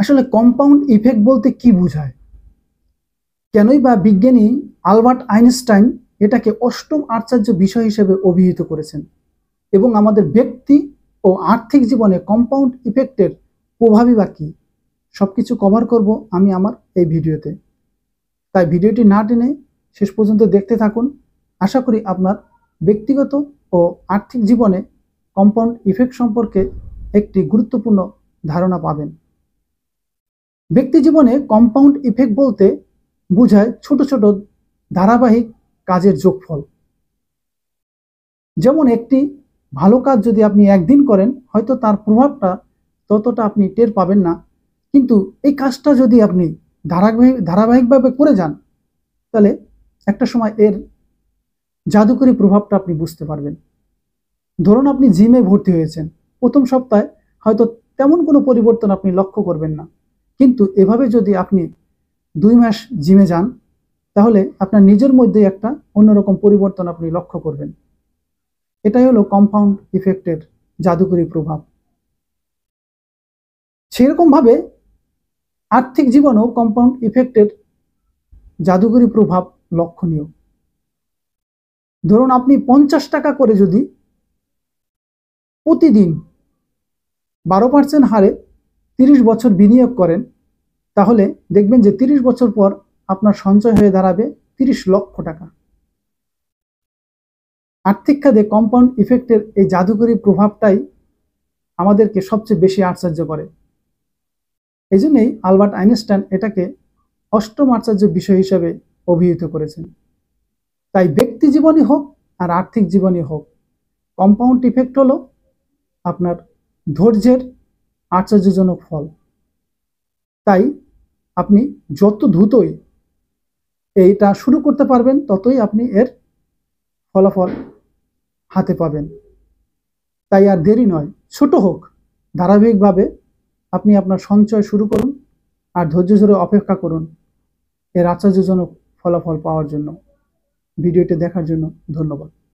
আসলে compound effect বলতে কি বোঝায়, কেনই বা বিজ্ঞানী আলবার্ট আইনস্টাইন এটাকে অষ্টম আশ্চর্য বিষয় হিসেবে অভিহিত করেছেন এবং আমাদের ব্যক্তি ও আর্থিক জীবনে কম্পাউন্ড ইফেক্টের প্রভাবই বা কি সবকিছু কভার করব আমি আমার এই ভিডিওতে। তাই ভিডিওটি না টেনে শেষ পর্যন্ত দেখতে থাকুন। আশা করি আপনার ব্যক্তিগত ও আর্থিক জীবনে কম্পাউন্ড ইফেক্ট সম্পর্কে একটি গুরুত্বপূর্ণ ধারণা পাবেন। ব্যক্তি জীবনে কম্পাউন্ড ইফেক্ট বলতে বোঝায় ছোট ছোট ধারাবাহিক কাজের যোগফল। যেমন একটি ভালো কাজ যদি আপনি একদিন করেন, হয়তো তার প্রভাবটা ততটা আপনি টের পাবেন না, কিন্তু এই কাজটা যদি আপনি ধারাবাহিকভাবে করে যান, তাহলে একটা সময় এর জাদুকরী প্রভাবটা আপনি বুঝতে পারবেন। ধরুন আপনি জিমে ভর্তি হয়েছেন, প্রথম সপ্তাহে হয়তো তেমন কোনো পরিবর্তন আপনি লক্ষ্য করবেন না, কিন্তু এভাবে যদি আপনি 2 মাস জিমে যান, তাহলে আপনার নিজের মধ্যে একটা অন্যরকম পরিবর্তন আপনি লক্ষ্য করবেন। এটাই হলো কম্পাউন্ড ইফেক্টের জাদুকরী প্রভাব। সেরকম ভাবে আর্থিক জীবনেও কম্পাউন্ড ইফেক্টের জাদুকরী প্রভাব লক্ষণীয়। ধরুন আপনি 50 টাকা করে যদি প্রতিদিন 12% হারে 30 বছর বিনিয়োগ করেন, তাহলে দেখবেন যে 30 বছর পর আপনার সঞ্চয় হয়ে দাঁড়াবে 30 লক্ষ টাকা। আর্থিক খাতে কম্পাউন্ড ইফেক্টের এই জাদুকরী প্রভাবটাই আমাদেরকে সবচেয়ে বেশি আশ্চর্য করে। এই জন্যই আলবার্ট আইনস্টাইন এটাকে অষ্টম আশ্চর্য বিষয় হিসেবে অভিহিত করেছেন। তাই ব্যক্তি জীবনই হোক আর আর্থিক জীবনই হোক, কম্পাউন্ড ইফেক্ট হলো আপনার ধৈর্যের আশ্চর্যজনক ফল। তাই আপনি যত দ্রুতই এইটা শুরু করতে পারবেন, ততই আপনি এর ফলাফল হাতে পাবেন। তাই আর দেরি নয়, ছোট হোক, ধারাবাহিকভাবে আপনি আপনার সঞ্চয় শুরু করুন আর ধৈর্য ধরে অপেক্ষা করুন এর আশ্চর্যজনক ফলাফল পাওয়ার জন্য। ভিডিওটি দেখার জন্য ধন্যবাদ।